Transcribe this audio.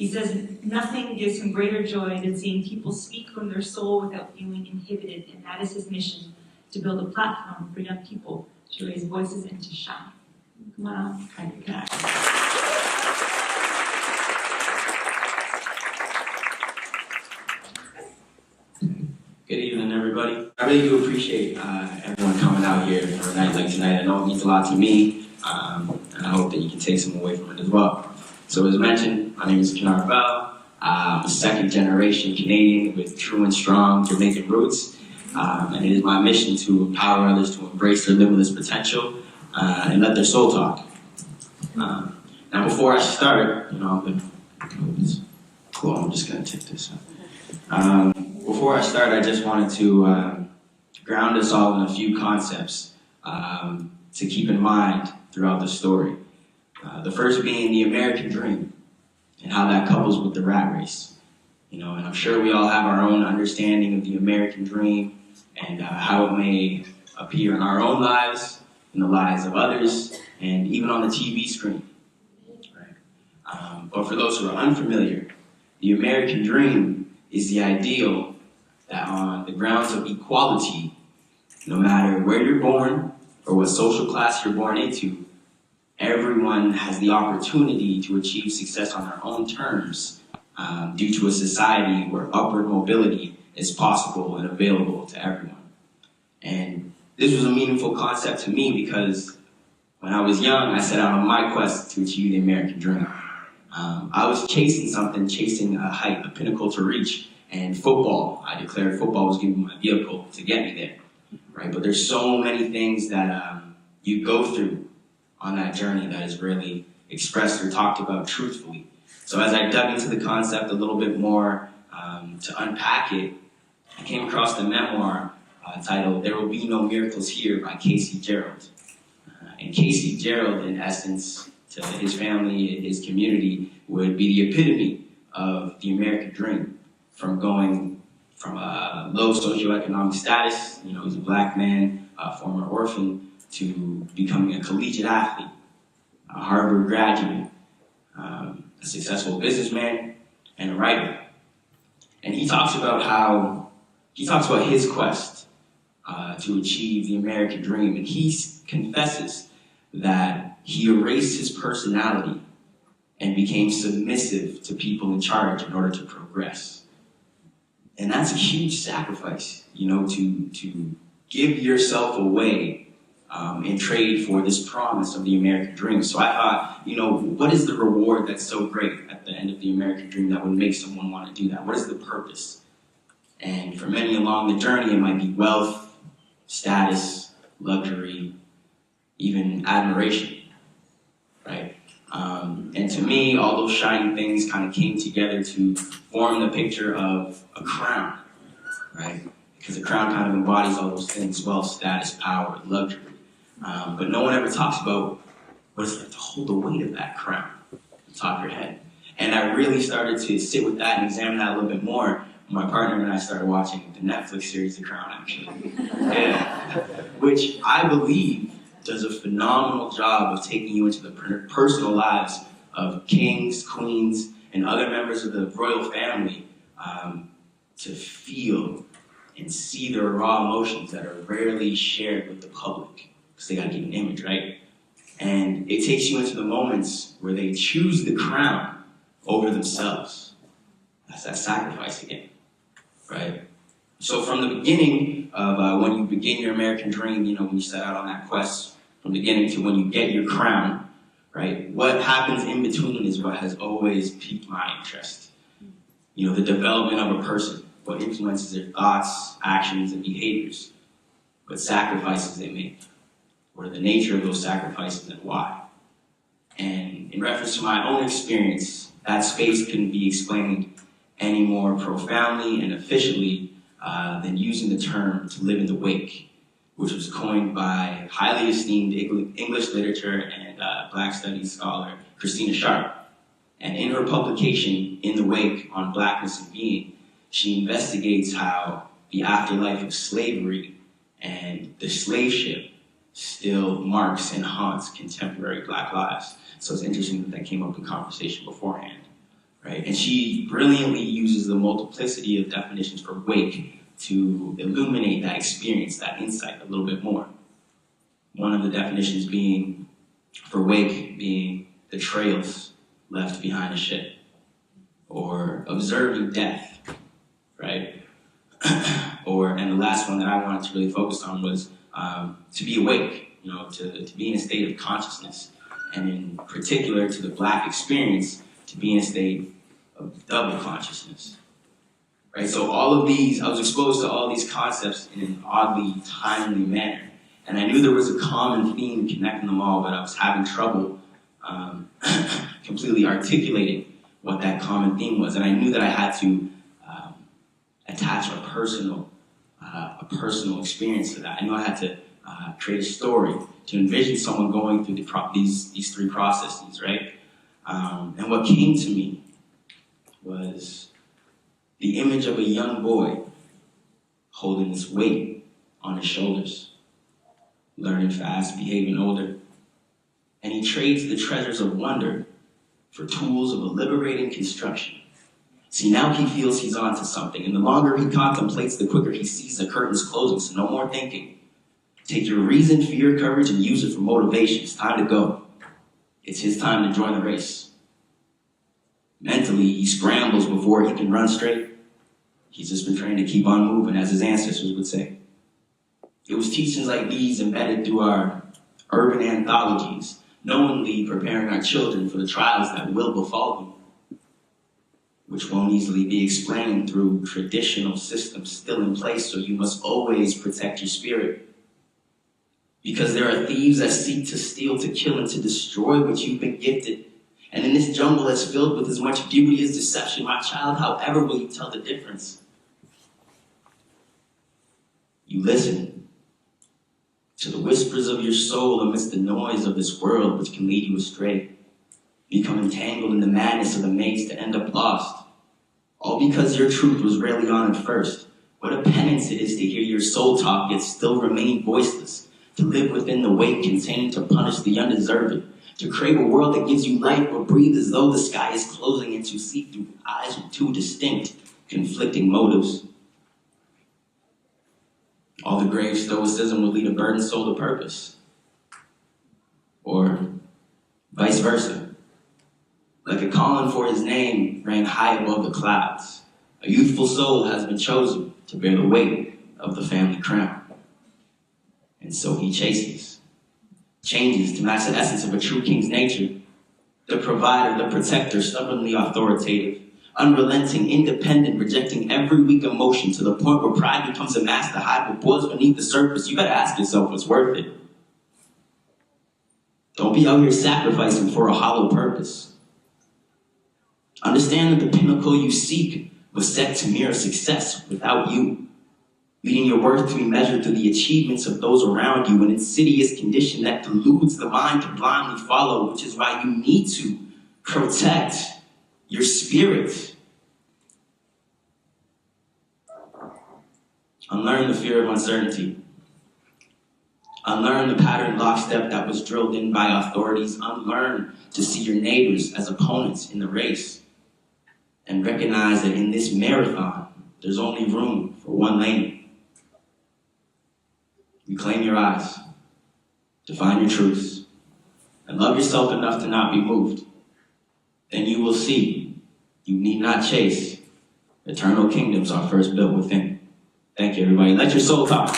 He says nothing gives him greater joy than seeing people speak from their soul without feeling inhibited, and that is his mission, to build a platform for young people to raise voices and to shine. Come on, kind of guy. Good evening, everybody. I really do appreciate everyone coming out here for a night like tonight. I know it means a lot to me, and I hope that you can take some away from it as well. So as mentioned, my name is Kennard Bell. I'm a second-generation Canadian with true and strong Jamaican roots, and it is my mission to empower others to embrace their limitless potential and let their soul talk. Now, before I start, cool. I'm just gonna take this up. Before I start, I just wanted to ground us all in a few concepts to keep in mind throughout the story. The first being the American dream and how that couples with the rat race. And I'm sure we all have our own understanding of the American dream and how it may appear in our own lives, in the lives of others, and even on the TV screen. Right? But for those who are unfamiliar, the American dream is the ideal that on the grounds of equality, no matter where you're born or what social class you're born into, everyone has the opportunity to achieve success on their own terms due to a society where upward mobility is possible and available to everyone. And this was a meaningful concept to me because when I was young, I set out on my quest to achieve the American dream. I was chasing a height, a pinnacle to reach. And football, I declared football was going to be my vehicle to get me there, right? But there's so many things that you go through on that journey that is really expressed or talked about truthfully. So as I dug into the concept a little bit more to unpack it, I came across the memoir titled "There Will Be No Miracles Here" by Casey Gerald. And Casey Gerald, in essence, to his family and his community, would be the epitome of the American dream. From going from a low socioeconomic status, he's a black man, a former orphan, to becoming a collegiate athlete, a Harvard graduate, a successful businessman, and a writer. And he talks about his quest to achieve the American dream, and he confesses that he erased his personality and became submissive to people in charge in order to progress. And that's a huge sacrifice, to give yourself away in trade for this promise of the American dream. So I thought, what is the reward that's so great at the end of the American dream that would make someone want to do that? What is the purpose? And for many along the journey, it might be wealth, status, luxury, even admiration, right? And to me, all those shining things kind of came together to form the picture of a crown, right? Because the crown kind of embodies all those things: wealth, status, power, luxury. But no one ever talks about what it's like to hold the weight of that crown on top of your head. And I really started to sit with that and examine that a little bit more. My partner and I started watching the Netflix series The Crown, actually. Yeah. Which I believe does a phenomenal job of taking you into the personal lives of kings, queens, and other members of the royal family to feel and see their raw emotions that are rarely shared with the public because they got to keep an image, right? And it takes you into the moments where they choose the crown over themselves. That's that sacrifice again, right? So from the beginning of when you begin your American dream, when you set out on that quest, from the beginning to when you get your crown, right? What happens in between is what has always piqued my interest. The development of a person, what influences their thoughts, actions, and behaviors, what sacrifices they make, what are the nature of those sacrifices and why. And in reference to my own experience, that space couldn't be explained any more profoundly and efficiently than using the term "to live in the wake," which was coined by highly esteemed English literature and Black studies scholar Christina Sharp. And in her publication, In the Wake on Blackness and Being, she investigates how the afterlife of slavery and the slave ship still marks and haunts contemporary Black lives. So it's interesting that came up in conversation beforehand, right? right? And she brilliantly uses the multiplicity of definitions for wake to illuminate that experience, that insight a little bit more. One of the definitions being, for wake, being the trails left behind a ship, or observing death, right? And the last one that I wanted to really focus on was to be awake, to be in a state of consciousness, and in particular to the Black experience, to be in a state of double consciousness, right? So all of these, I was exposed to all these concepts in an oddly timely manner, and I knew there was a common theme connecting them all, but I was having trouble completely articulating what that common theme was, and I knew that I had to attach a personal experience to that. I knew I had to create a story to envision someone going through these three processes, right? And what came to me was the image of a young boy holding this weight on his shoulders, learning fast, behaving older, and he trades the treasures of wonder for tools of a liberating construction. See, now he feels he's onto something, and the longer he contemplates, the quicker he sees the curtains closing, so no more thinking. Take your reason, fear, courage, and use it for motivation. It's time to go. It's his time to join the race. Mentally, he scrambles before he can run straight. He's just been trained to keep on moving, as his ancestors would say. It was teachings like these embedded through our urban anthologies, knowingly preparing our children for the trials that will befall them, which won't easily be explained through traditional systems still in place, so you must always protect your spirit. Because there are thieves that seek to steal, to kill, and to destroy what you've been gifted. And in this jungle that's filled with as much beauty as deception, my child, however will you tell the difference? You listen to the whispers of your soul amidst the noise of this world which can lead you astray. Become entangled in the madness of the maze to end up lost. All because your truth was rarely honored first. What a penance it is to hear your soul talk yet still remain voiceless. To live within the weight contained to punish the undeserving. To crave a world that gives you life but breathe as though the sky is closing and to see through eyes with two distinct, conflicting motives. All the grave stoicism will lead a burdened soul to purpose. Or vice versa. Like a calling for his name ran high above the clouds. A youthful soul has been chosen to bear the weight of the family crown. And so he chases, changes to match the essence of a true king's nature. The provider, the protector, stubbornly authoritative, unrelenting, independent, rejecting every weak emotion to the point where pride becomes a mask to hide what boils beneath the surface. You gotta ask yourself what's worth it. Don't be out here sacrificing for a hollow purpose. Understand that the pinnacle you seek was set to mirror success without you. Leading your worth to be measured through the achievements of those around you, an insidious condition that deludes the mind to blindly follow, which is why you need to protect your spirit. Unlearn the fear of uncertainty. Unlearn the patterned lockstep that was drilled in by authorities. Unlearn to see your neighbors as opponents in the race. And recognize that in this marathon, there's only room for one lane. Reclaim your eyes, define your truths, and love yourself enough to not be moved. Then you will see you need not chase. Eternal kingdoms are first built within. Thank you, everybody. Let your soul talk.